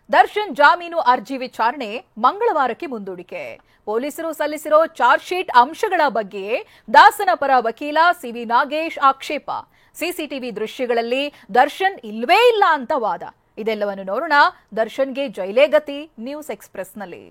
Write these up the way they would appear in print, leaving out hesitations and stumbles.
ದರ್ಶನ್ ಜಾಮೀನು ಅರ್ಜಿ ವಿಚಾರಣೆ ಮಂಗಳವಾರಕ್ಕೆ ಮುಂದೂಡಿಕೆ. ಪೊಲೀಸರು ಸಲ್ಲಿಸಿರೋ ಚಾರ್ಜ್ ಶೀಟ್ ಅಂಶಗಳ ಬಗ್ಗೆ ದಾಸನ ಪರ ವಕೀಲ ಸಿವಿ ನಾಗೇಶ್ ಆಕ್ಷೇಪ. ಸಿಸಿಟಿವಿ ದೃಶ್ಯಗಳಲ್ಲಿ ದರ್ಶನ್ ಇಲ್ವೇ ಇಲ್ಲ ಅಂತ ವಾದ. ಇದೆಲ್ಲವನ್ನು ನೋಡೋಣ. ದರ್ಶನ್ಗೆ ಜೈಲೇ ಗತಿ ನ್ಯೂಸ್ ಎಕ್ಸ್‌ಪ್ರೆಸ್‌ನಲ್ಲಿ.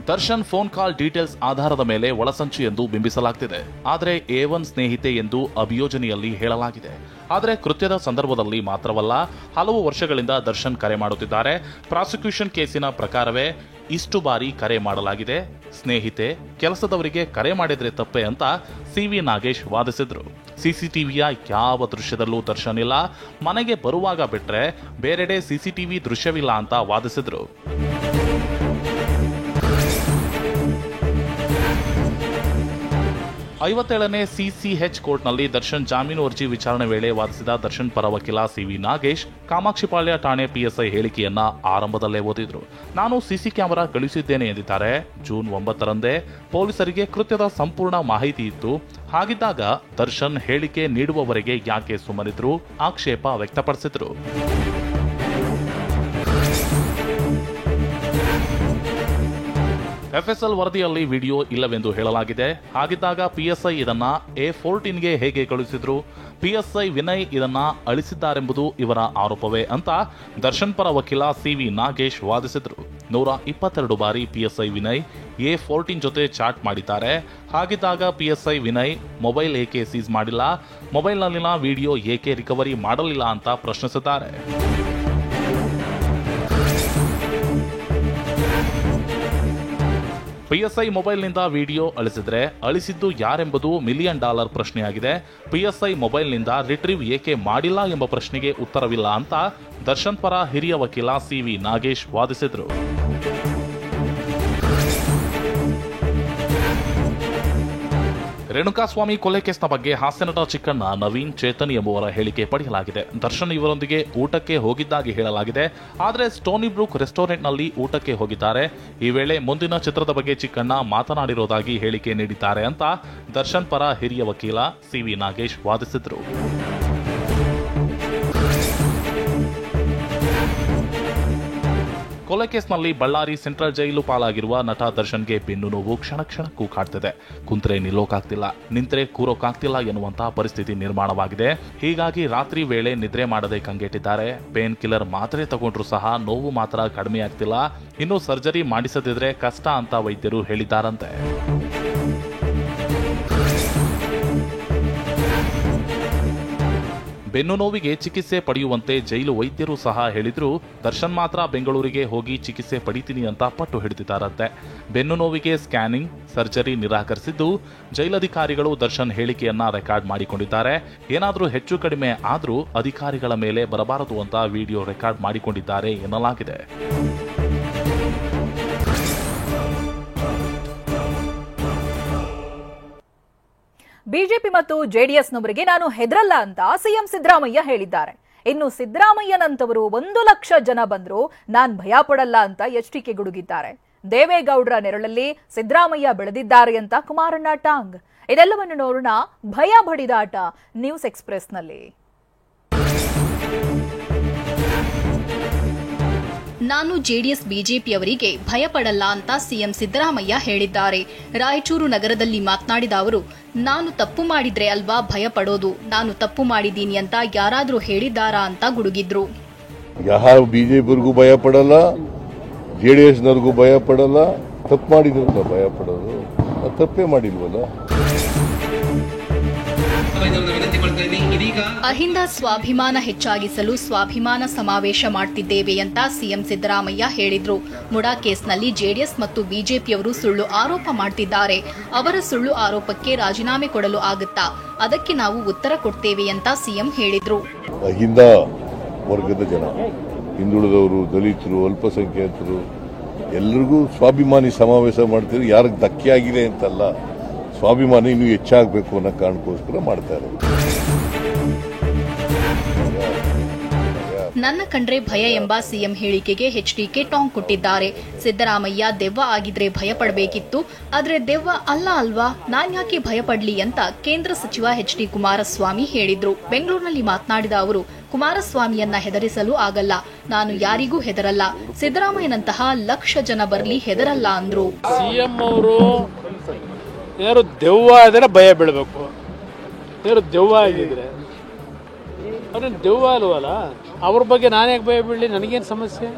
ದರ್ಶನ್ ಫೋನ್ ಕಾಲ್ ಡೀಟೇಲ್ಸ್ ಆಧಾರದ ಮೇಲೆ ಒಳಸಂಚು ಎಂದು ಬಿಂಬಿಸಲಾಗುತ್ತಿದೆ. ಆದರೆ A1 ಸ್ನೇಹಿತೆ ಎಂದು ಅಭಿಯೋಜನೆಯಲ್ಲಿ ಹೇಳಲಾಗಿದೆ. ಆದರೆ ಕೃತ್ಯದ ಸಂದರ್ಭದಲ್ಲಿ ಮಾತ್ರವಲ್ಲ, ಹಲವು ವರ್ಷಗಳಿಂದ ದರ್ಶನ್ ಕರೆ ಮಾಡುತ್ತಿದ್ದಾರೆ. ಪ್ರಾಸಿಕ್ಯೂಷನ್ ಕೇಸಿನ ಪ್ರಕಾರವೇ ಇಷ್ಟು ಬಾರಿ ಕರೆ ಮಾಡಲಾಗಿದೆ. ಸ್ನೇಹಿತೆ, ಕೆಲಸದವರಿಗೆ ಕರೆ ಮಾಡಿದ್ರೆ ತಪ್ಪೆ ಅಂತ ಸಿವಿ ನಾಗೇಶ್ ವಾದಿಸಿದ್ರು. ಸಿಸಿಟಿವಿಯ ಯಾವ ದೃಶ್ಯದಲ್ಲೂ ದರ್ಶನ್ ಇಲ್ಲ, ಮನೆಗೆ ಬರುವಾಗ ಬಿಟ್ರೆ ಬೇರೆಡೆ ಸಿಸಿಟಿವಿ ದೃಶ್ಯವಿಲ್ಲ ಅಂತ ವಾದಿಸಿದ್ರು. ಐವತ್ತೇಳನೇ CCH ಕೋರ್ಟ್ನಲ್ಲಿ ದರ್ಶನ್ ಜಾಮೀನು ಅರ್ಜಿ ವಿಚಾರಣೆ ವೇಳೆ ವಾದಿಸಿದ ದರ್ಶನ್ ಪರ ವಕೀಲ ಸಿವಿ ನಾಗೇಶ್ ಕಾಮಾಕ್ಷಿಪಾಳ್ಯ ಠಾಣೆ PSI ಹೇಳಿಕೆಯನ್ನ ಆರಂಭದಲ್ಲೇ ಓದಿದ್ರು. ನಾನು ಸಿಸಿ ಕ್ಯಾಮೆರಾ ಕಳುಹಿಸಿದ್ದೇನೆ ಎಂದಿದ್ದಾರೆ. ಜೂನ್ 9ರಂದೇ ಪೊಲೀಸರಿಗೆ ಕೃತ್ಯದ ಸಂಪೂರ್ಣ ಮಾಹಿತಿ ಇತ್ತು. ಹಾಗಿದ್ದಾಗ ದರ್ಶನ್ ಹೇಳಿಕೆ ನೀಡುವವರೆಗೆ ಯಾಕೆ ಸುಮ್ಮನಿದ್ರು? ಆಕ್ಷೇಪ ವ್ಯಕ್ತಪಡಿಸಿದ್ರು. FSL ವರದಿಯಲ್ಲಿ ವಿಡಿಯೋ ಇಲ್ಲವೆಂದು ಹೇಳಲಾಗಿದೆ. ಹಾಗಿದ್ದಾಗ PSI ಇದನ್ನ A14ಗೆ ಹೇಗೆ ಕಳುಹಿಸಿದ್ರು? PSI ವಿನಯ್ ಇದನ್ನ ಅಳಿಸಿದ್ದಾರೆಂಬುದು ಇವರ ಆರೋಪವೇ ಅಂತ ದರ್ಶನ್ ಪರ ವಕೀಲ ಸಿವಿ ನಾಗೇಶ್ ವಾದಿಸಿದ್ರು. 122 ಬಾರಿ PSI ವಿನಯ್ A14 ಜೊತೆ ಚಾಟ್ ಮಾಡಿದ್ದಾರೆ. ಹಾಗಿದ್ದಾಗ PSI ವಿನಯ್ ಮೊಬೈಲ್ ಏಕೆ ಸೀಸ್ ಮಾಡಿಲ್ಲ? ಮೊಬೈಲ್ನಲ್ಲಿನ ವಿಡಿಯೋ ಏಕೆ ರಿಕವರಿ ಮಾಡಲಿಲ್ಲ ಅಂತ ಪ್ರಶ್ನಿಸಿದ್ದಾರೆ. PSI ಮೊಬೈಲ್ನಿಂದ ವಿಡಿಯೋ ಅಳಿಸಿದ್ರೆ ಅಳಿಸಿದ್ದು ಯಾರೆಂಬುದು $1 ಮಿಲಿಯನ್ ಪ್ರಶ್ನೆಯಾಗಿದೆ. PSI ಮೊಬೈಲ್ನಿಂದ ರಿಟ್ರೀವ್ ಏಕೆ ಮಾಡಿಲ್ಲ ಎಂಬ ಪ್ರಶ್ನೆಗೆ ಉತ್ತರವಿಲ್ಲ ಅಂತ ದರ್ಶನ್ ಪರ ಹಿರಿಯ ವಕೀಲ ಸಿವಿ ನಾಗೇಶ್ ವಾದಿಸಿದ್ರು. ರೇಣುಕಾಸ್ವಾಮಿ ಕೊಲೆ ಕೇಸ್ನ ಬಗ್ಗೆ ಹಾಸ್ಯನಟ ಚಿಕ್ಕಣ್ಣ, ನವೀನ್, ಚೇತನ್ ಎಂಬುವರ ಹೇಳಿಕೆ ಪಡೆಯಲಾಗಿದೆ. ದರ್ಶನ್ ಇವರೊಂದಿಗೆ ಊಟಕ್ಕೆ ಹೋಗಿದ್ದಾಗಿ ಹೇಳಲಾಗಿದೆ. ಆದರೆ ಸ್ಟೋನಿ ಬ್ರೂಕ್ ರೆಸ್ಟೋರೆಂಟ್ನಲ್ಲಿ ಊಟಕ್ಕೆ ಹೋಗಿದ್ದಾರೆ. ಈ ವೇಳೆ ಮುಂದಿನ ಚಿತ್ರದ ಬಗ್ಗೆ ಚಿಕ್ಕಣ್ಣ ಮಾತನಾಡಿರೋದಾಗಿ ಹೇಳಿಕೆ ನೀಡಿದ್ದಾರೆ ಅಂತ ದರ್ಶನ್ ಪರ ಹಿರಿಯ ವಕೀಲ ಸಿವಿ ನಾಗೇಶ್ ವಾದಿಸಿದ್ರು. ಕೊಲೆ ಕೇಸ್ನಲ್ಲಿ ಬಳ್ಳಾರಿ ಸೆಂಟ್ರಲ್ ಜೈಲು ಪಾಲಾಗಿರುವ ನಟ ದರ್ಶನ್ಗೆ ಬೆನ್ನು ನೋವು ಕ್ಷಣ ಕ್ಷಣಕ್ಕೂ ಕಾಡ್ತಿದೆ. ಕುಂತ್ರೆ ನಿಲ್ಲೋಕಾಗ್ತಿಲ್ಲ, ನಿಂತ್ರೆ ಕೂರೋಕಾಗ್ತಿಲ್ಲ ಎನ್ನುವಂತಹ ಪರಿಸ್ಥಿತಿ ನಿರ್ಮಾಣವಾಗಿದೆ. ಹೀಗಾಗಿ ರಾತ್ರಿ ವೇಳೆ ನಿದ್ರೆ ಮಾಡದೆ ಕಂಗೆಟ್ಟಿದ್ದಾರೆ. ಪೇನ್ ಕಿಲ್ಲರ್ ಮಾತ್ರೆ ತಗೊಂಡ್ರು ಸಹ ನೋವು ಮಾತ್ರ ಕಡಿಮೆ ಆಗ್ತಿಲ್ಲ. ಇನ್ನು ಸರ್ಜರಿ ಮಾಡಿಸದಿದ್ರೆ ಕಷ್ಟ ಅಂತ ವೈದ್ಯರು ಹೇಳಿದ್ದಾರಂತೆ. ಬೆನ್ನು ನೋವಿಗೆ ಚಿಕಿತ್ಸೆ ಪಡೆಯುವಂತೆ ಜೈಲು ವೈದ್ಯರು ಸಹ ಹೇಳಿದ್ರು. ದರ್ಶನ್ ಮಾತ್ರ ಬೆಂಗಳೂರಿಗೆ ಹೋಗಿ ಚಿಕಿತ್ಸೆ ಪಡಿತೀನಿ ಅಂತ ಪಟ್ಟು ಹಿಡಿದಿದ್ದಾರಂತೆ. ಬೆನ್ನು ನೋವಿಗೆ ಸ್ಕ್ಯಾನಿಂಗ್, ಸರ್ಜರಿ ನಿರಾಕರಿಸಿದ್ದು ಜೈಲಧಿಕಾರಿಗಳು ದರ್ಶನ್ ಹೇಳಿಕೆಯನ್ನ ರೆಕಾರ್ಡ್ ಮಾಡಿಕೊಂಡಿದ್ದಾರೆ. ಏನಾದರೂ ಹೆಚ್ಚು ಕಡಿಮೆ ಆದ್ರೂ ಅಧಿಕಾರಿಗಳ ಮೇಲೆ ಬರಬಾರದು ಅಂತ ವಿಡಿಯೋ ರೆಕಾರ್ಡ್ ಮಾಡಿಕೊಂಡಿದ್ದಾರೆ ಎನ್ನಲಾಗಿದೆ. ಬಿಜೆಪಿ ಮತ್ತು ಜೆಡಿಎಸ್ನವರಿಗೆ ನಾನು ಹೆದರಲ್ಲ ಅಂತ ಸಿಎಂ ಸಿದ್ದರಾಮಯ್ಯ ಹೇಳಿದ್ದಾರೆ. ಇನ್ನು ಸಿದ್ದರಾಮಯ್ಯನಂತವರು 1 ಲಕ್ಷ ಜನ ಬಂದ್ರು ನಾನ್ ಭಯ ಪಡಲ್ಲ ಅಂತ ಎಚ್ಡಿಕೆ ಗುಡುಗಿದ್ದಾರೆ. ದೇವೇಗೌಡರ ನೆರಳಲ್ಲಿ ಸಿದ್ದರಾಮಯ್ಯ ಬೆಳೆದಿದ್ದಾರೆ ಅಂತ ಕುಮಾರಣ್ಣ ಟಾಂಗ್. ಇದೆಲ್ಲವನ್ನು ನೋಡೋಣ. ಭಯ ಬಡಿದಾಟ ನ್ಯೂಸ್ ಎಕ್ಸ್‌ಪ್ರೆಸ್‌ನಲ್ಲಿ. ನಾನು ಜೆಡಿಎಸ್ ಬಿಜೆಪಿಯವರಿಗೆ ಭಯಪಡಲ್ಲ ಅಂತ ಸಿಎಂ ಸಿದ್ದರಾಮಯ್ಯ ಹೇಳಿದ್ದಾರೆ. ರಾಯಚೂರು ನಗರದಲ್ಲಿ ಮಾತನಾಡಿದ ಅವರು, ನಾನು ತಪ್ಪು ಮಾಡಿದ್ರೆ ಅಲ್ವಾ ಭಯ ಪಡೋದು, ನಾನು ತಪ್ಪು ಮಾಡಿದ್ದೀನಿ ಅಂತ ಯಾರಾದ್ರೂ ಹೇಳಿದ್ದಾರಾ ಅಂತ ಗುಡುಗಿದ್ರು. ಯಾರು ಬಿಜೆಪಿಯವರಿಗೂ ಭಯ ಪಡಲ್ಲ, ಜೆಡಿಎಸ್ನವ್ರಿಗೂ ಭಯ ಪಡಲ್ಲ. ತಪ್ಪು ಮಾಡಿದ್ರೆ ಭಯ ಪಡೋದು, ತಪ್ಪೇ ಮಾಡಿಲ್ವಲ್ಲ. ಅಹಿಂದ ಸ್ವಾಭಿಮಾನ ಹೆಚ್ಚಾಗಿಸಲು ಸ್ವಾಭಿಮಾನ ಸಮಾವೇಶ ಮಾಡ್ತಿದ್ದೇವೆ ಅಂತ ಸಿಎಂ ಸಿದ್ದರಾಮಯ್ಯ ಹೇಳಿದ್ರು. ಮುಡಾ ಕೇಸ್ನಲ್ಲಿ ಜೆಡಿಎಸ್ ಮತ್ತು ಬಿಜೆಪಿಯವರು ಸುಳ್ಳು ಆರೋಪ ಮಾಡ್ತಿದ್ದಾರೆ. ಅವರ ಸುಳ್ಳು ಆರೋಪಕ್ಕೆ ರಾಜೀನಾಮೆ ಕೊಡಲು ಆಗುತ್ತಾ? ಅದಕ್ಕೆ ನಾವು ಉತ್ತರ ಕೊಡ್ತೇವೆ ಅಂತ ಸಿಎಂ ಹೇಳಿದ್ರು. ಅಹಿಂದ ವರ್ಗದ ಜನ, ಹಿಂದುಳಿದವರು, ದಲಿತರು, ಅಲ್ಪಸಂಖ್ಯಾತರು ಎಲ್ಲರಿಗೂ ಸ್ವಾಭಿಮಾನಿ ಸಮಾವೇಶ ಮಾಡ್ತಿದ್ರು. ಯಾರಿಗೆ ಧಕ್ಕೆ ಆಗಿದೆ ಅಂತಲ್ಲ, ಸ್ವಾಭಿಮಾನ ಇನ್ನೂ ಹೆಚ್ಚಾಗಬೇಕು ಅನ್ನೋ ಕಾರಣಕ್ಕೋಸ್ಕರ ಮಾಡ್ತಾರೆ. ನನ್ನ ಕಂಡ್ರೆ ಭಯ ಎಂಬ ಸಿಎಂ ಹೇಳಿಕೆಗೆ ಎಚ್ಡಿಕೆ ಟಾಂಗ್ ಕೊಟ್ಟಿದ್ದಾರೆ. ಸಿದ್ದರಾಮಯ್ಯ ದೆವ್ವ ಆಗಿದ್ರೆ ಭಯ ಪಡಬೇಕಿತ್ತು, ಆದ್ರೆ ದೆವ್ವ ಅಲ್ಲ ಅಲ್ವಾ, ನಾನ್ ಯಾಕೆ ಭಯ ಪಡ್ಲಿ ಅಂತ ಕೇಂದ್ರ ಸಚಿವ ಎಚ್ಡಿ ಕುಮಾರಸ್ವಾಮಿ ಹೇಳಿದ್ರು. ಬೆಂಗಳೂರಿನಲ್ಲಿ ಮಾತನಾಡಿದ ಅವರು, ಕುಮಾರಸ್ವಾಮಿಯನ್ನ ಹೆದರಿಸಲು ಆಗಲ್ಲ. ನಾನು ಯಾರಿಗೂ ಹೆದರಲ್ಲ. ಸಿದ್ದರಾಮಯ್ಯನಂತಹ ಲಕ್ಷ ಜನ ಬರ್ಲಿ ಹೆದರಲ್ಲ ಅಂದ್ರು. ಸಿಎಂ ಅವರು ಯಾರು ದೆವ್ವ ಆದರೆ ಭಯ ಬೀಳಬೇಕು. ಯಾರು ದೆವ್ವ ಆಗಿದ್ರೆ ಅವ್ರೇನು ದೆವ್ವ ಅಲ್ವಲ್ಲ, ಅವ್ರ ಬಗ್ಗೆ ನಾನು ಯಾಕೆ ಭಯ ಬೀಳಲಿ? ನನಗೇನು ಸಮಸ್ಯೆ?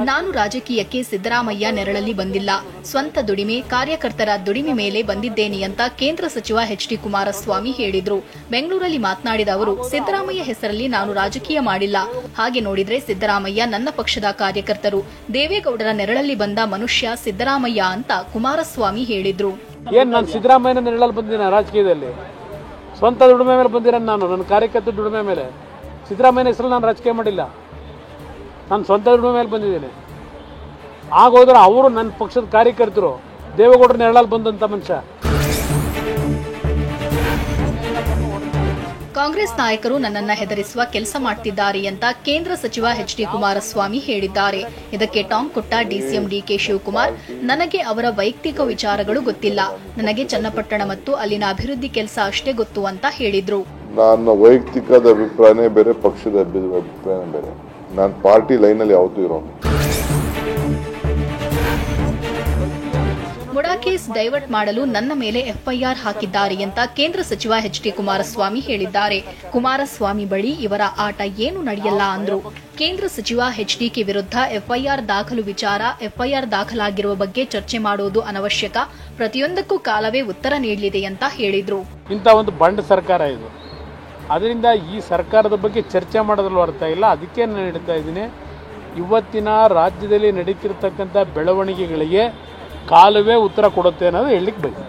ನಾನು ರಾಜಕೀಯಕ್ಕೆ ಸಿದ್ದರಾಮಯ್ಯ ನೆರಳಲ್ಲಿ ಬಂದಿಲ್ಲ. ಸ್ವಂತ ದುಡಿಮೆ, ಕಾರ್ಯಕರ್ತರ ದುಡಿಮೆ ಮೇಲೆ ಬಂದಿದ್ದೇನೆ ಅಂತ ಕೇಂದ್ರ ಸಚಿವ ಎಚ್.ಡಿ. ಕುಮಾರಸ್ವಾಮಿ ಹೇಳಿದ್ರು. ಬೆಂಗಳೂರಲ್ಲಿ ಮಾತನಾಡಿದ ಅವರು, ಸಿದ್ದರಾಮಯ್ಯ ಹೆಸರಲ್ಲಿ ನಾನು ರಾಜಕೀಯ ಮಾಡಿಲ್ಲ. ಹಾಗೆ ನೋಡಿದ್ರೆ ಸಿದ್ದರಾಮಯ್ಯ ನನ್ನ ಪಕ್ಷದ ಕಾರ್ಯಕರ್ತರು. ದೇವೇಗೌಡರ ನೆರಳಲ್ಲಿ ಬಂದ ಮನುಷ್ಯ ಸಿದ್ದರಾಮಯ್ಯ ಅಂತ ಕುಮಾರಸ್ವಾಮಿ ಹೇಳಿದ್ರು. ಏನ್ ನಾನು ಸಿದ್ದರಾಮಯ್ಯನ ನೆರಳಲ್ಲಿ ಬಂದಿನ ರಾಜಕೀಯದಲ್ಲಿ? ಸ್ವಂತ ದುಡಿಮೆ ಮೇಲೆ ಬಂದಿರ ನಾನು, ನನ್ನ ಕಾರ್ಯಕರ್ತರ ದುಡಿಮೆ ಮೇಲೆ. ಸಿದ್ದರಾಮಯ್ಯನ ಹೆಸರಲ್ಲಿ ನಾನು ರಾಜಕೀಯ ಮಾಡಿಲ್ಲ. ನಾನು ಸ್ವಂತ ದುಡಿಮೆ ಮೇಲೆ ಬಂದಿದ್ದೇನೆ. ಆಗೋದ್ರೆ ಅವರು ನನ್ನ ಪಕ್ಷದ ಕಾರ್ಯಕರ್ತರು, ದೇವೇಗೌಡರ ನೆರಳಲ್ಲಿ ಬಂದಂತ ಮನುಷ್ಯ. ಕಾಂಗ್ರೆಸ್ ನಾಯಕರು ನನ್ನನ್ನ ಹೆದರಿಸುವ ಕೆಲಸ ಮಾಡ್ತಿದ್ದಾರೆ ಅಂತ ಕೇಂದ್ರ ಸಚಿವ ಎಚ್.ಡಿ. ಕುಮಾರಸ್ವಾಮಿ ಹೇಳಿದ್ದಾರೆ. ಇದಕ್ಕೆ ಟಾಂಗ್ ಕೊಟ್ಟ ಡಿಸಿಎಂ ಡಿ.ಕೆ. ಶಿವಕುಮಾರ್, ನನಗೆ ಅವರ ವೈಯಕ್ತಿಕ ವಿಚಾರಗಳು ಗೊತ್ತಿಲ್ಲ. ನನಗೆ ಚನ್ನಪಟ್ಟಣ ಮತ್ತು ಅಲ್ಲಿನ ಅಭಿವೃದ್ಧಿ ಕೆಲಸ ಅಷ್ಟೇ ಗೊತ್ತು ಅಂತ ಹೇಳಿದ್ರು. ನನ್ನ ವೈಯಕ್ತಿಕದ ಅಭಿಪ್ರಾಯನೇ ಬೇರೆ, ಪಕ್ಷದ ಅಭಿಪ್ರಾಯನೇ ಬೇರೆ. ನಾನು ಪಾರ್ಟಿ ಲೈನಲ್ಲಿ ಯಾವತ್ತೂ ಇರೋನು. ಮುಡಾ ಕೇಸ್ ಡೈವರ್ಟ್ ಮಾಡಲು ನನ್ನ ಮೇಲೆ ಎಫ್ಐಆರ್ ಹಾಕಿದ್ದಾರೆ ಅಂತ ಕೇಂದ್ರ ಸಚಿವ ಎಚ್.ಡಿ. ಕುಮಾರಸ್ವಾಮಿ ಹೇಳಿದ್ದಾರೆ. ಕುಮಾರಸ್ವಾಮಿ ಬಳಿ ಇವರ ಆಟ ಏನು ನಡೆಯಲ್ಲ ಅಂದ್ರು. ಕೇಂದ್ರ ಸಚಿವ ಎಚ್.ಡಿ.ಕೆ ವಿರುದ್ಧ ಎಫ್ಐಆರ್ ದಾಖಲು ವಿಚಾರ, ಎಫ್ಐಆರ್ ದಾಖಲಾಗಿರುವ ಬಗ್ಗೆ ಚರ್ಚೆ ಮಾಡೋದು ಅನವಶ್ಯಕ. ಪ್ರತಿಯೊಂದಕ್ಕೂ ಕಾಲವೇ ಉತ್ತರ ನೀಡಲಿದೆ ಅಂತ ಹೇಳಿದ್ರು. ಇಂಥ ಒಂದು ಬಂಡ ಸರ್ಕಾರ ಇದು. ಅದರಿಂದ ಈ ಸರ್ಕಾರದ ಬಗ್ಗೆ ಚರ್ಚೆ ಮಾಡೋದ್ರಲ್ಲೂ ಅರ್ಥ ಇಲ್ಲ. ಅದಕ್ಕೆ ನಾನು ಹೇಳ್ತಾ ಇದ್ದೀನಿ, ಇವತ್ತಿನ ರಾಜ್ಯದಲ್ಲಿ ನಡೀತಿರ್ತಕ್ಕಂಥ ಬೆಳವಣಿಗೆಗಳಿಗೆ ಕಾಲವೇ ಉತ್ತರ ಕೊಡುತ್ತೆ ಅನ್ನೋದು ಹೇಳಲಿಕ್ಕೆ ಬೇಕು.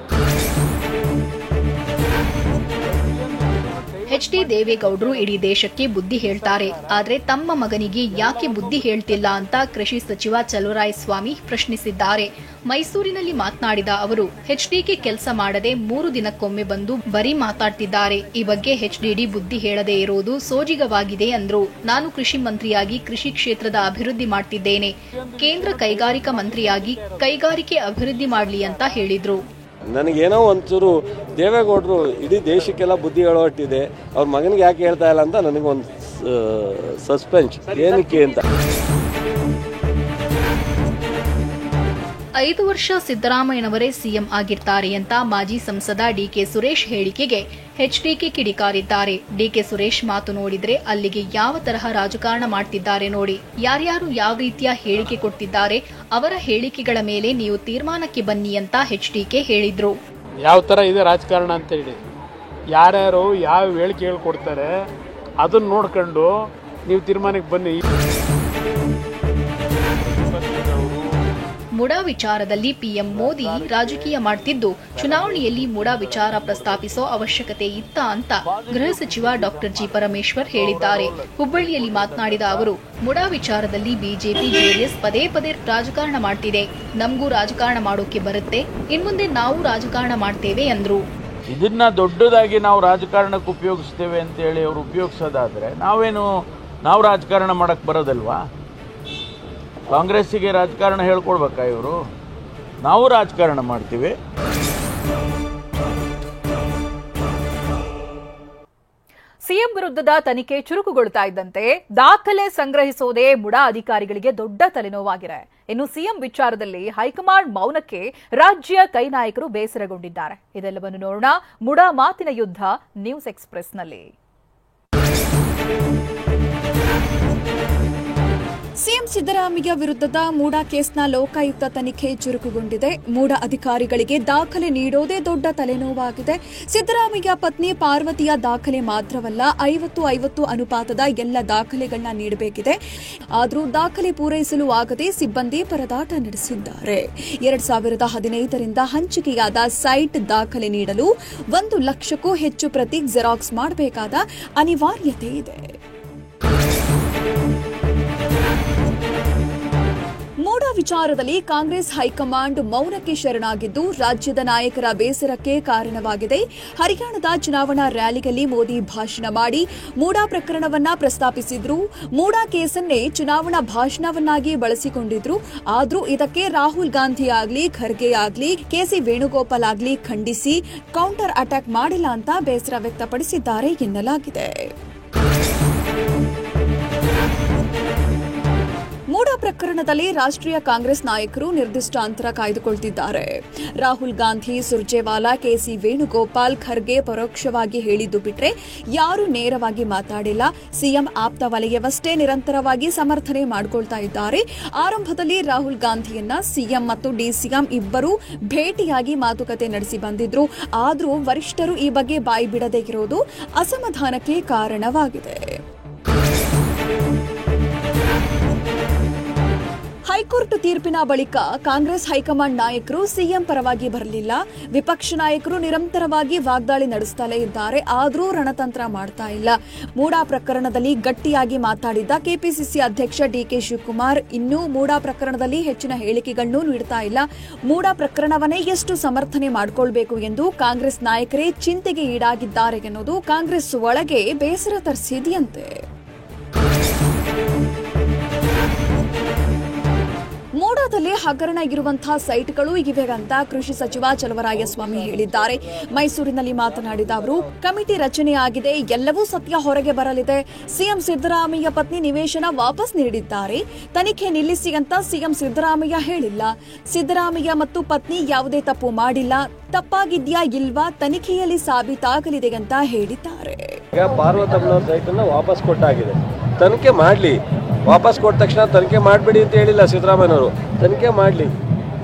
ಎಚ್.ಡಿ. ದೇವೇಗೌಡರು ಇಡೀ ದೇಶಕ್ಕೆ ಬುದ್ಧಿ ಹೇಳ್ತಾರೆ, ಆದ್ರೆ ತಮ್ಮ ಮಗನಿಗೆ ಯಾಕೆ ಬುದ್ಧಿ ಹೇಳ್ತಿಲ್ಲ ಅಂತ ಕೃಷಿ ಸಚಿವ ಚಲುವರಾಯಸ್ವಾಮಿ ಪ್ರಶ್ನಿಸಿದ್ದಾರೆ. ಮೈಸೂರಿನಲ್ಲಿ ಮಾತನಾಡಿದ ಅವರು, ಎಚ್.ಡಿ.ಕೆ ಕೆಲಸ ಮಾಡದೆ 3 ದಿನಕ್ಕೊಮ್ಮೆ ಬಂದು ಬರೀ ಮಾತಾಡ್ತಿದ್ದಾರೆ. ಈ ಬಗ್ಗೆ ಎಚ್.ಡಿ.ಡಿ ಬುದ್ಧಿ ಹೇಳದೇ ಇರೋದು ಸೋಜಿಗವಾಗಿದೆ ಅಂದ್ರು. ನಾನು ಕೃಷಿ ಮಂತ್ರಿಯಾಗಿ ಕೃಷಿ ಕ್ಷೇತ್ರದ ಅಭಿವೃದ್ಧಿ ಮಾಡ್ತಿದ್ದೇನೆ. ಕೇಂದ್ರ ಕೈಗಾರಿಕಾ ಮಂತ್ರಿಯಾಗಿ ಕೈಗಾರಿಕೆ ಅಭಿವೃದ್ಧಿ ಮಾಡಲಿ ಅಂತ ಹೇಳಿದ್ರು. ನನಗೇನೋ ಒಂಚೂರು ದೇವೇಗೌಡರು ಇಡೀ ದೇಶಕ್ಕೆಲ್ಲ ಬುದ್ಧಿ ಹೇಳೋಟ್ಟಿದೆ, ಅವ್ರ ಮಗನಿಗೆ ಯಾಕೆ ಹೇಳ್ತಾ ಇಲ್ಲ ಅಂತ ನನಗೊಂದು ಸಸ್ಪೆನ್ಸ್, ಏನಕ್ಕೆ ಅಂತ. 5 ವರ್ಷ ಸಿದ್ದರಾಮಯ್ಯನವರೇ ಸಿಎಂ ಆಗಿರ್ತಾರೆ ಅಂತ ಮಾಜಿ ಸಂಸದ ಡಿ.ಕೆ. ಸುರೇಶ್ ಹೇಳಿಕೆಗೆ ಎಚ್.ಡಿ.ಕೆ ಕಿಡಿಕಾರಿದ್ದಾರೆ. ಡಿ.ಕೆ. ಸುರೇಶ್ ಮಾತು ನೋಡಿದ್ರೆ ಅಲ್ಲಿಗೆ ಯಾವ ತರಹ ರಾಜಕಾರಣ ಮಾಡ್ತಿದ್ದಾರೆ ನೋಡಿ. ಯಾರ್ಯಾರು ಯಾವ ರೀತಿಯ ಹೇಳಿಕೆ ಕೊಡ್ತಿದ್ದಾರೆ, ಅವರ ಹೇಳಿಕೆಗಳ ಮೇಲೆ ನೀವು ತೀರ್ಮಾನಕ್ಕೆ ಬನ್ನಿ ಅಂತ ಎಚ್.ಡಿ.ಕೆ ಹೇಳಿದ್ರು. ಯಾವ ತರ ಇದೆ ರಾಜಕಾರಣ ಅಂತ ಹೇಳಿ, ಯಾರ್ಯಾರು ಯಾವ ಹೇಳಿಕೆಗಳು ಕೊಡ್ತಾರೆ ಅದನ್ನ ನೋಡ್ಕೊಂಡು ನೀವು ತೀರ್ಮಾನಕ್ಕೆ ಬನ್ನಿ. ಮುಡಾ ವಿಚಾರದಲ್ಲಿ ಪಿಎಂ ಮೋದಿ ರಾಜಕೀಯ ಮಾಡ್ತಿದ್ದು, ಚುನಾವಣೆಯಲ್ಲಿ ಮುಡಾ ವಿಚಾರ ಪ್ರಸ್ತಾಪಿಸೋ ಅವಶ್ಯಕತೆ ಇತ್ತ ಅಂತ ಗೃಹ ಸಚಿವ ಡಾಕ್ಟರ್ ಜಿ. ಪರಮೇಶ್ವರ್ ಹೇಳಿದ್ದಾರೆ. ಹುಬ್ಬಳ್ಳಿಯಲ್ಲಿ ಮಾತನಾಡಿದ ಅವರು, ಮುಡಾ ವಿಚಾರದಲ್ಲಿ ಬಿಜೆಪಿ ಜೆಡಿಎಸ್ ಪದೇ ಪದೇ ರಾಜಕಾರಣ ಮಾಡ್ತಿದೆ. ನಮಗೂ ರಾಜಕಾರಣ ಮಾಡೋಕೆ ಬರುತ್ತೆ, ಇನ್ಮುಂದೆ ನಾವು ರಾಜಕಾರಣ ಮಾಡ್ತೇವೆ ಎಂದ್ರು. ಇದನ್ನ ದೊಡ್ಡದಾಗಿ ನಾವು ರಾಜಕಾರಣಕ್ಕೆ ಉಪಯೋಗಿಸ್ತೇವೆ ಅಂತ ಹೇಳಿ ಅವರು ಉಪಯೋಗಿಸೋದಾದ್ರೆ ನಾವು ರಾಜಕಾರಣ ಮಾಡಕ್ ಬರೋದಲ್ವಾ? ಕಾಂಗ್ರೆಸ್ಸಿಗೆ ರಾಜಕಾರಣ ಹೇಳ್ಕೊಡ್ಬೇಕಾ ಇವರು? ನಾವು ರಾಜಕಾರಣ ಮಾಡ್ತೀವಿ. ಸಿಎಂ ವಿರುದ್ಧದ ತನಿಖೆ ಚುರುಕುಗೊಳ್ತಾ ಇದ್ದಂತೆ ದಾಖಲೆ ಸಂಗ್ರಹಿಸೋದೇ ಮುಡಾ ಅಧಿಕಾರಿಗಳಿಗೆ ದೊಡ್ಡ ತಲೆನೋವಾಗಿದೆ. ಇನ್ನು ಸಿಎಂ ವಿಚಾರದಲ್ಲಿ ಹೈಕಮಾಂಡ್ ಮೌನಕ್ಕೆ ರಾಜ್ಯ ಕೈ ನಾಯಕರು ಬೇಸರಗೊಂಡಿದ್ದಾರೆ. ಇದೆಲ್ಲವನ್ನು ನೋಡೋಣ ಮುಡಾ ಮಾತಿನ ಯುದ್ಧ ನ್ಯೂಸ್ ಎಕ್ಸ್‌ಪ್ರೆಸ್‌ನಲ್ಲಿ. ಸಿಎಂ ಸಿದ್ದರಾಮಯ್ಯ ವಿರುದ್ಧದ ಮೂಡಾ ಕೇಸ್ನ ಲೋಕಾಯುಕ್ತ ತನಿಖೆ ಚುರುಕುಗೊಂಡಿದೆ. ಮೂಡಾ ಅಧಿಕಾರಿಗಳಿಗೆ ದಾಖಲೆ ನೀಡೋದೇ ದೊಡ್ಡ ತಲೆನೋವಾಗಿದೆ. ಸಿದ್ದರಾಮಯ್ಯ ಪತ್ನಿ ಪಾರ್ವತಿಯ ದಾಖಲೆ ಮಾತ್ರವಲ್ಲ, 50-50 ಅನುಪಾತದ ಎಲ್ಲ ದಾಖಲೆಗಳನ್ನ ನೀಡಬೇಕಿದೆ. ಆದರೂ ದಾಖಲೆ ಪೂರೈಸಲು ಆಗದೆ ಸಿಬ್ಬಂದಿ ಪರದಾಟ ನಡೆಸಿದ್ದಾರೆ. 2015ರಿಂದ ಹಂಚಿಕೆಯಾದ ಸೈಟ್ ದಾಖಲೆ ನೀಡಲು 1 ಲಕ್ಷಕ್ಕೂ ಹೆಚ್ಚು ಪ್ರತಿ ಜೆರಾಕ್ಸ್ ಮಾಡಬೇಕಾದ ಅನಿವಾರ್ಯತೆ ಇದೆ. ಮೂಡಾ ವಿಚಾರದಲ್ಲಿ ಕಾಂಗ್ರೆಸ್ ಹೈಕಮಾಂಡ್ ಮೌನಕ್ಕೆ ಶರಣಾಗಿದ್ದು ರಾಜ್ಯದ ನಾಯಕರ ಬೇಸರಕ್ಕೆ ಕಾರಣವಾಗಿದೆ. ಹರಿಯಾಣದ ಚುನಾವಣಾ ರ್ಯಾಲಿಯಲ್ಲಿ ಮೋದಿ ಭಾಷಣ ಮಾಡಿ ಮೂಡಾ ಪ್ರಕರಣವನ್ನ ಪ್ರಸ್ತಾಪಿಸಿದ್ರು. ಮೂಡಾ ಕೇಸನ್ನೇ ಚುನಾವಣಾ ಭಾಷಣವನ್ನಾಗಿ ಬಳಸಿಕೊಂಡಿದ್ರು. ಆದ್ರೂ ಇದಕ್ಕೆ ರಾಹುಲ್ ಗಾಂಧಿ ಆಗ್ಲಿ, ಖರ್ಗೆ ಆಗ್ಲಿ, ಕೆಸಿ ವೇಣುಗೋಪಾಲ್ ಆಗ್ಲಿ ಖಂಡಿಸಿ ಕೌಂಟರ್ ಅಟ್ಯಾಕ್ ಮಾಡಿಲ್ಲ ಅಂತ ಬೇಸರ ವ್ಯಕ್ತಪಡಿಸಿದ್ದಾರೆ ಎನ್ನಲಾಗಿದೆ. ಮೂಡಾ ಪ್ರಕರಣದಲ್ಲಿ ರಾಷ್ಟ್ರೀಯ ಕಾಂಗ್ರೆಸ್ ನಾಯಕರು ನಿರ್ದಿಷ್ಟ ಅಂತರ ಕಾಯ್ದುಕೊಳ್ತಿದ್ದಾರೆ. ರಾಹುಲ್ ಗಾಂಧಿ, ಸುರ್ಜೇವಾಲಾ, ಕೆಸಿ ವೇಣುಗೋಪಾಲ್, ಖರ್ಗೆ ಪರೋಕ್ಷವಾಗಿ ಹೇಳಿದ್ದು ಬಿಟ್ರೆ ಯಾರೂ ನೇರವಾಗಿ ಮಾತಾಡಿಲ್ಲ. ಸಿಎಂ ಆಪ್ತ ವಲಯವಷ್ಟೇ ನಿರಂತರವಾಗಿ ಸಮರ್ಥನೆ ಮಾಡಿಕೊಳ್ತಾ ಇದ್ದಾರೆ. ಆರಂಭದಲ್ಲಿ ರಾಹುಲ್ ಗಾಂಧಿಯನ್ನ ಸಿಎಂ ಮತ್ತು ಡಿಸಿಎಂ ಇಬ್ಬರೂ ಭೇಟಿಯಾಗಿ ಮಾತುಕತೆ ನಡೆಸಿ ಬಂದಿದ್ರು. ಆದರೂ ವರಿಷ್ಠರು ಈ ಬಗ್ಗೆ ಬಾಯಿ ಬಿಡದೇ ಇರೋದು ಅಸಮಾಧಾನಕ್ಕೆ ಕಾರಣವಾಗಿದೆ. ಹೈಕೋರ್ಟ್ ತೀರ್ಪಿನ ಬಳಿಕ ಕಾಂಗ್ರೆಸ್ ಹೈಕಮಾಂಡ್ ನಾಯಕರು ಸಿಎಂ ಪರವಾಗಿ ಬರಲಿಲ್ಲ. ವಿಪಕ್ಷ ನಾಯಕರು ನಿರಂತರವಾಗಿ ವಾಗ್ದಾಳಿ ನಡೆಸುತ್ತಲೇ ಇದ್ದಾರೆ. ಆದರೂ ರಣತಂತ್ರ ಮಾಡ್ತಾ ಇಲ್ಲ. ಮೂಡಾ ಪ್ರಕರಣದಲ್ಲಿ ಗಟ್ಟಿಯಾಗಿ ಮಾತಾಡಿದ್ದ ಕೆಪಿಸಿಸಿ ಅಧ್ಯಕ್ಷ ಡಿಕೆ ಶಿವಕುಮಾರ್ ಇನ್ನೂ ಮೂಡಾ ಪ್ರಕರಣದಲ್ಲಿ ಹೆಚ್ಚಿನ ಹೇಳಿಕೆಗಳನ್ನು ನೀಡುತ್ತಾ ಇಲ್ಲ. ಮೂಡಾ ಪ್ರಕರಣವನ್ನೇ ಎಷ್ಟು ಸಮರ್ಥನೆ ಮಾಡಿಕೊಳ್ಬೇಕು ಎಂದು ಕಾಂಗ್ರೆಸ್ ನಾಯಕರೇ ಚಿಂತೆಗೆ ಈಡಾಗಿದ್ದಾರೆ ಎನ್ನುವುದು ಕಾಂಗ್ರೆಸ್ ಒಳಗೆ ಬೇಸರ ತರಿಸಿದೆಯಂತೆ. ಮೂಡಾದಲ್ಲಿ ಹಗರಣ ಇರುವಂತಹ ಸೈಟ್ಗಳು ಇವೆ ಅಂತ ಕೃಷಿ ಸಚಿವ ಚಲುವರಾಯಸ್ವಾಮಿ ಹೇಳಿದ್ದಾರೆ. ಮೈಸೂರಿನಲ್ಲಿ ಮಾತನಾಡಿದ ಅವರು, ಕಮಿಟಿ ರಚನೆಯಾಗಿದೆ, ಎಲ್ಲವೂ ಸತ್ಯ ಹೊರಗೆ ಬರಲಿದೆ. ಸಿಎಂ ಸಿದ್ದರಾಮಯ್ಯ ಪತ್ನಿ ನಿವೇಶನ ವಾಪಸ್ ನೀಡಿದ್ದಾರೆ. ತನಿಖೆ ನಿಲ್ಲಿಸಿ ಅಂತ ಸಿಎಂ ಸಿದ್ದರಾಮಯ್ಯ ಹೇಳಿಲ್ಲ. ಸಿದ್ದರಾಮಯ್ಯ ಮತ್ತು ಪತ್ನಿ ಯಾವುದೇ ತಪ್ಪು ಮಾಡಿಲ್ಲ. ತಪ್ಪಾಗಿದ್ಯಾ ಇಲ್ವಾ ತನಿಖೆಯಲ್ಲಿ ಸಾಬೀತಾಗಲಿದೆ ಅಂತ ಹೇಳಿದ್ದಾರೆ. ಈಗ ಪಾರ್ವತಮ್ಮನ ಸೈಟ್ ಅನ್ನ ವಾಪಸ್ ಕೊಟ್ಟಾಗಿದೆ, ತನಿಖೆ ಮಾಡಲಿ. ವಾಪಸ್ ಕೊಟ್ಟ ತಕ್ಷಣ ತನಿಖೆ ಮಾಡಬೇಡಿ ಅಂತ ಹೇಳಿಲ್ಲ ಸಿದ್ದರಾಮಯ್ಯನವರು. ತನಿಖೆ ಮಾಡಲಿ.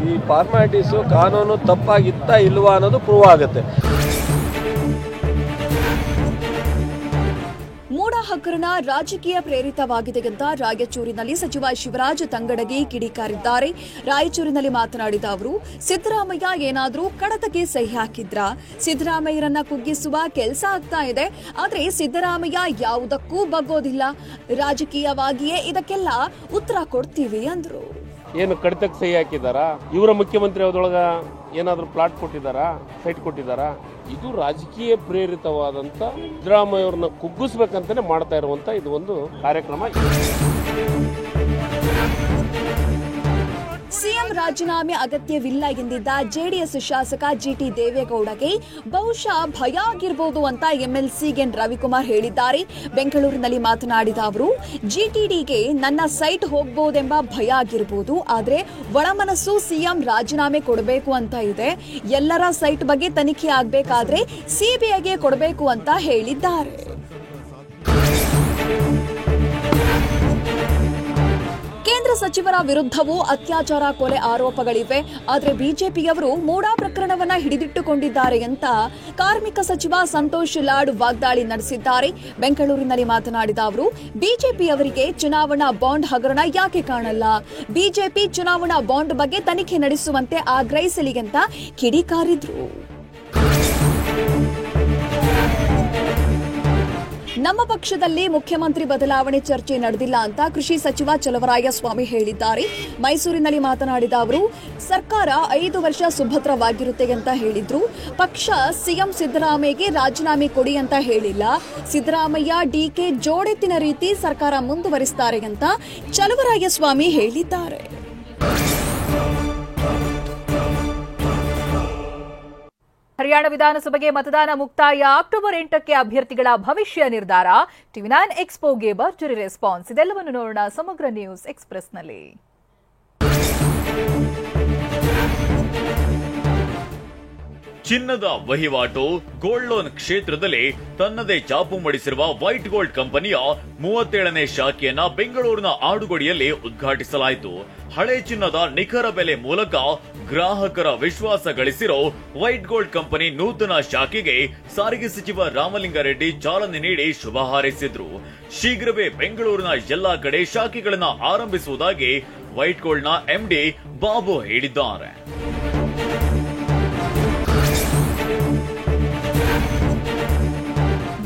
ಈ ಫಾರ್ಮಾಲಿಟೀಸು ಕಾನೂನು ತಪ್ಪಾಗಿತ್ತಾ ಇಲ್ವಾ ಅನ್ನೋದು ಪ್ರೂವ್ ಆಗುತ್ತೆ. ಮೂಡಾ ಹಗರಣ ರಾಜಕೀಯ ಪ್ರೇರಿತವಾಗಿದೆ ಅಂತ ರಾಯಚೂರಿನಲ್ಲಿ ಸಚಿವ ಶಿವರಾಜ್ ತಂಗಡಗಿ ಕಿಡಿಕಾರಿದ್ದಾರೆ. ರಾಯಚೂರಿನಲ್ಲಿ ಮಾತನಾಡಿದ ಅವರು, ಸಿದ್ದರಾಮಯ್ಯ ಏನಾದರೂ ಕಡತಕ್ಕೆ ಸಹಿ ಹಾಕಿದ್ರಾ? ಸಿದ್ದರಾಮಯ್ಯರನ್ನ ಕುಗ್ಗಿಸುವ ಕೆಲಸ ಆಗ್ತಾ ಇದೆ. ಆದರೆ ಸಿದ್ದರಾಮಯ್ಯ ಯಾವುದಕ್ಕೂ ಬಗ್ಗೋದಿಲ್ಲ. ರಾಜಕೀಯವಾಗಿಯೇ ಇದಕ್ಕೆಲ್ಲ ಉತ್ತರ ಕೊಡ್ತೀವಿ ಅಂದ್ರು. ಏನು ಕಡತಕ್ಕೆ ಸಹಿ ಹಾಕಿದಾರಾ? ಇವರ ಮುಖ್ಯಮಂತ್ರಿ ಅವರೊಳಗ ಏನಾದರೂ ಪ್ಲಾಟ್ ಕೊಟ್ಟಿದ್ದಾರಾ, ಸೈಟ್ ಕೊಟ್ಟಿದ್ದಾರಾ? ಇದು ರಾಜಕೀಯ ಪ್ರೇರಿತವಾದಂತ ಸಿದ್ದರಾಮಯ್ಯ ಅವ್ರನ್ನ ಕುಗ್ಗಿಸ್ಬೇಕಂತಾನೆ ಮಾಡ್ತಾ ಇರುವಂತ ಇದು ಒಂದು ಕಾರ್ಯಕ್ರಮ. ಸಿಎಂ ರಾಜೀನಾಮೆ ಅಗತ್ಯವಿಲ್ಲ ಎಂದಿದ್ದ ಜೆಡಿಎಸ್ ಶಾಸಕ ಜಿಟಿ ದೇವೇಗೌಡಗೆ ಬಹುಶಃ ಭಯ ಆಗಿರಬಹುದು ಅಂತ ಎಂಎಲ್ಸಿ ಎನ್ ರವಿಕುಮಾರ್ ಹೇಳಿದ್ದಾರೆ. ಬೆಂಗಳೂರಿನಲ್ಲಿ ಮಾತನಾಡಿದ ಅವರು, ಜಿಟಿಡಿಗೆ ನನ್ನ ಸೈಟ್ ಹೋಗಬಹುದೆಂಬ ಭಯ ಆಗಿರಬಹುದು, ಆದರೆ ಒಳಮನಸ್ಸು ಸಿಎಂ ರಾಜೀನಾಮೆ ಕೊಡಬೇಕು ಅಂತ ಇದೆ. ಎಲ್ಲರ ಸೈಟ್ ಬಗ್ಗೆ ತನಿಖೆ ಆಗಬೇಕಾದ್ರೆ ಸಿಬಿಐಗೆ ಕೊಡಬೇಕು ಅಂತ ಹೇಳಿದ್ದಾರೆ. ಕೇಂದ್ರ ಸಚಿವರ ವಿರುದ್ಧವೂ ಅತ್ಯಾಚಾರ, ಕೊಲೆ ಆರೋಪಗಳಿವೆ. ಆದರೆ ಬಿಜೆಪಿಯವರು ಮೂಡಾ ಪ್ರಕರಣವನ್ನ ಹಿಡಿದಿಟ್ಟುಕೊಂಡಿದ್ದಾರೆ ಅಂತ ಕಾರ್ಮಿಕ ಸಚಿವ ಸಂತೋಷ್ ಲಾಡ್ ವಾಗ್ದಾಳಿ ನಡೆಸಿದ್ದಾರೆ. ಬೆಂಗಳೂರಿನಲ್ಲಿ ಮಾತನಾಡಿದ ಅವರು, ಬಿಜೆಪಿಯವರಿಗೆ ಚುನಾವಣಾ ಬಾಂಡ್ ಹಗರಣ ಯಾಕೆ ಕಾಣಲ್ಲ? ಬಿಜೆಪಿ ಚುನಾವಣಾ ಬಾಂಡ್ ಬಗ್ಗೆ ತನಿಖೆ ನಡೆಸುವಂತೆ ಆಗ್ರಹಿಸಲಿ ಅಂತ ಕಿಡಿಕಾರಿದ್ರು. ನಮ್ಮ ಪಕ್ಷದಲ್ಲಿ ಮುಖ್ಯಮಂತ್ರಿ ಬದಲಾವಣೆ ಚರ್ಚೆ ನಡೆದಿಲ್ಲ ಅಂತ ಕೃಷಿ ಸಚಿವ ಚಲುವರಾಯಸ್ವಾಮಿ ಹೇಳಿದ್ದಾರೆ. ಮೈಸೂರಿನಲ್ಲಿ ಮಾತನಾಡಿದ ಅವರು, ಸರ್ಕಾರ 5 ವರ್ಷ ಸುಭದ್ರವಾಗಿರುತ್ತೆ ಅಂತ ಹೇಳಿದ್ರು. ಪಕ್ಷ ಸಿಎಂ ಸಿದ್ದರಾಮಯ್ಯಗೆ ರಾಜೀನಾಮೆ ಕೊಡಿ ಅಂತ ಹೇಳಿಲ್ಲ. ಸಿದ್ದರಾಮಯ್ಯ ಡಿಕೆ ಜೋಡೆತ್ತಿನ ರೀತಿ ಸರ್ಕಾರ ಮುಂದುವರಿಸುತ್ತಾರೆ ಅಂತ ಚಲುವರಾಯಸ್ವಾಮಿ ಹೇಳಿದ್ದಾರೆ. ಹರಿಯಾಣ ವಿಧಾನಸಭೆಗೆ ಮತದಾನ ಮುಕ್ತಾಯ. ಅಕ್ಟೋಬರ್ 8ಕ್ಕೆ ಅಭ್ಯರ್ಥಿಗಳ ಭವಿಷ್ಯ ನಿರ್ಧಾರ. ಟಿವಿ9 ಎಕ್ಸ್ಪೋಗೆ ಭರ್ಜರಿ ರೆಸ್ಪಾನ್ಸ್. ಇದೆಲ್ಲವನ್ನು ನೋಡೋಣ ಸಮಗ್ರ ನ್ಯೂಸ್ ಎಕ್ಸ್‌ಪ್ರೆಸ್ನಲ್ಲಿ. ಚಿನ್ನದ ವಹಿವಾಟು, ಗೋಲ್ಡ್ ಲೋನ್ ಕ್ಷೇತ್ರದಲ್ಲಿ ತನ್ನದೇ ಛಾಪು ಮೂಡಿಸಿರುವ ವೈಟ್ ಗೋಲ್ಡ್ ಕಂಪನಿಯ 37ನೇ ಶಾಖೆಯನ್ನ ಬೆಂಗಳೂರಿನ ಆಡುಗೋಡಿಯಲ್ಲಿ ಉದ್ಘಾಟಿಸಲಾಯಿತು. ಹಳೆ ಚಿನ್ನದ ನಿಖರ ಬೆಲೆ ಮೂಲಕ ಗ್ರಾಹಕರ ವಿಶ್ವಾಸ ಗಳಿಸಿರೋ ವೈಟ್ ಗೋಲ್ಡ್ ಕಂಪನಿ ನೂತನ ಶಾಖೆಗೆ ಸಾರಿಗೆ ಸಚಿವ ರಾಮಲಿಂಗಾರೆಡ್ಡಿ ಚಾಲನೆ ನೀಡಿ ಶುಭ ಹಾರೈಸಿದ್ರು. ಶೀಘ್ರವೇ ಬೆಂಗಳೂರಿನ ಎಲ್ಲಾ ಕಡೆ ಶಾಖೆಗಳನ್ನ ಆರಂಭಿಸುವುದಾಗಿ ವೈಟ್ ಗೋಲ್ಡ್ ನ ಎಂಡಿ ಬಾಬು ಹೇಳಿದ್ದಾರೆ.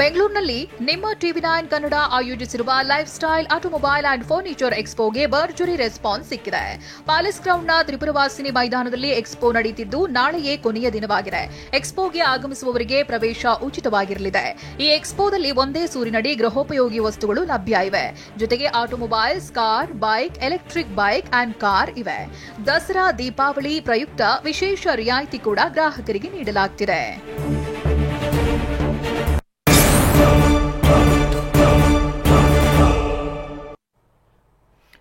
ಬೆಂಗಳೂರಿನಲ್ಲಿ ನಿಮ್ಮ TV9 ಕನ್ನಡ ಆಯೋಜಿಸಿರುವ life style automobile and furniture ಎಕ್ಸ್ಪೋಗೆ ಭರ್ಜರಿ ರೆಸ್ಪಾನ್ಸ್ ಸಿಕ್ಕಿದೆ. ಪ್ಯಾಲೇಸ್ ಗ್ರೌಂಡ್ನ ತ್ರಿಪುರವಾಸಿನಿ ಮೈದಾನದಲ್ಲಿ ಎಕ್ಸ್ಪೋ ನಡೆಯುತ್ತಿದ್ದು ನಾಳೆಯೇ ಕೊನೆಯ ದಿನವಾಗಿದೆ. ಎಕ್ಸ್ಪೋಗೆ ಆಗಮಿಸುವವರಿಗೆ ಪ್ರವೇಶ ಉಚಿತವಾಗಿರಲಿದೆ. ಈ ಎಕ್ಸ್ಪೋದಲ್ಲಿ ಒಂದೇ ಸೂರಿನಡಿ ಗೃಹೋಪಯೋಗಿ ವಸ್ತುಗಳು ಲಭ್ಯ ಇವೆ. ಜೊತೆಗೆ automobiles, car, bike, electric bike and car ಇವೆ. ದಸರಾ, ದೀಪಾವಳಿ ಪ್ರಯುಕ್ತ ವಿಶೇಷ ರಿಯಾಯಿತಿ ಕೂಡ ಗ್ರಾಹಕರಿಗೆ ನೀಡಲಾಗುತ್ತಿದೆ.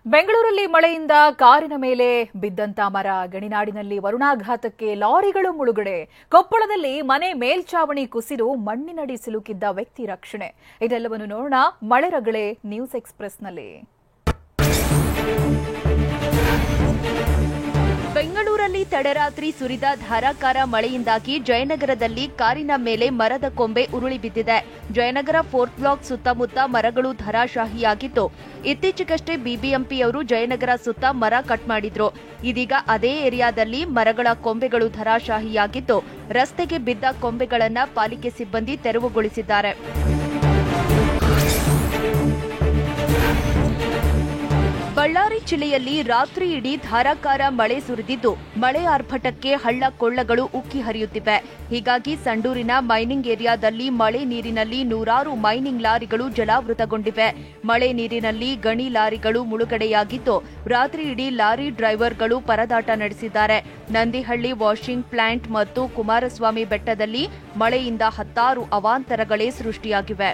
ಬೆಂಗಳೂರಲ್ಲಿ ಮಳೆಯಿಂದ ಕಾರಿನ ಮೇಲೆ ಬಿದ್ದಂತ ಮರ, ಗಣಿನಾಡಿನಲ್ಲಿ ವರುಣಾಘಾತಕ್ಕೆ ಲಾರಿಗಳು ಮುಳುಗಡೆ, ಕೊಪ್ಪಳದಲ್ಲಿ ಮನೆ ಮೇಲ್ಚಾವಣಿ ಕುಸಿದು ಮಣ್ಣಿನಡಿ ಸಿಲುಕಿದ್ದ ವ್ಯಕ್ತಿ ರಕ್ಷಣೆ. ಇದೆಲ್ಲವನ್ನು ನೋಡೋಣ ಮಳೆ ರಗಳೆ ನ್ಯೂಸ್ ಎಕ್ಸ್‌ಪ್ರೆಸ್‌ನಲ್ಲಿ. ಬೆಂಗಳೂರಲ್ಲಿ ತಡರಾತ್ರಿ ಸುರಿದ ಧಾರಾಕಾರ ಮಳೆಯಿಂದಾಗಿ ಜಯನಗರದಲ್ಲಿ ಕಾರಿನ ಮೇಲೆ ಮರದ ಕೊಂಬೆ ಉರುಳಿ ಬಿದ್ದಿದೆ. ಜಯನಗರ 4th ಬ್ಲಾಕ್ ಸುತ್ತಮುತ್ತ ಮರಗಳು ಧರಾಶಾಹಿಯಾಗಿದ್ದು, ಇತ್ತೀಚೆಗಷ್ಟೇ ಬಿಬಿಎಂಪಿಯವರು ಜಯನಗರ ಸುತ್ತ ಮರ ಕಟ್ ಮಾಡಿದ್ರು. ಇದೀಗ ಅದೇ ಏರಿಯಾದಲ್ಲಿ ಮರಗಳ ಕೊಂಬೆಗಳು ಧರಾಶಾಹಿಯಾಗಿದ್ದು, ರಸ್ತೆಗೆ ಬಿದ್ದ ಕೊಂಬೆಗಳನ್ನು ಪಾಲಿಕೆ ಸಿಬ್ಬಂದಿ ತೆರವುಗೊಳಿಸಿದ್ದಾರೆ. ಬಳ್ಳಾರಿ ಜಿಲ್ಲೆಯಲ್ಲಿ ರಾತ್ರಿ ಇಡೀ ಧಾರಾಕಾರ ಮಳೆ ಸುರಿದಿದ್ದು, ಮಳೆ ಆರ್ಭಟಕ್ಕೆ ಹಳ್ಳ ಕೊಳ್ಳಗಳು ಉಕ್ಕಿ ಹರಿಯುತ್ತಿವೆ. ಹೀಗಾಗಿ ಸಂಡೂರಿನ ಮೈನಿಂಗ್ ಏರಿಯಾದಲ್ಲಿ ಮಳೆ ನೀರಿನಲ್ಲಿ ನೂರಾರು ಮೈನಿಂಗ್ ಲಾರಿಗಳು ಜಲಾವೃತಗೊಂಡಿವೆ. ಮಳೆ ನೀರಿನಲ್ಲಿ ಗಣಿ ಲಾರಿಗಳು ಮುಳುಗಡೆಯಾಗಿದ್ದು, ರಾತ್ರಿ ಇಡೀ ಲಾರಿ ಡ್ರೈವರ್ಗಳು ಪರದಾಟ ನಡೆಸಿದ್ದಾರೆ. ನಂದಿಹಳ್ಳಿ ವಾಷಿಂಗ್ ಪ್ಲಾಂಟ್ ಮತ್ತು ಕುಮಾರಸ್ವಾಮಿ ಬೆಟ್ಟದಲ್ಲಿ ಮಳೆಯಿಂದ ಹತ್ತಾರು ಅವಾಂತರಗಳೇ ಸೃಷ್ಟಿಯಾಗಿವೆ.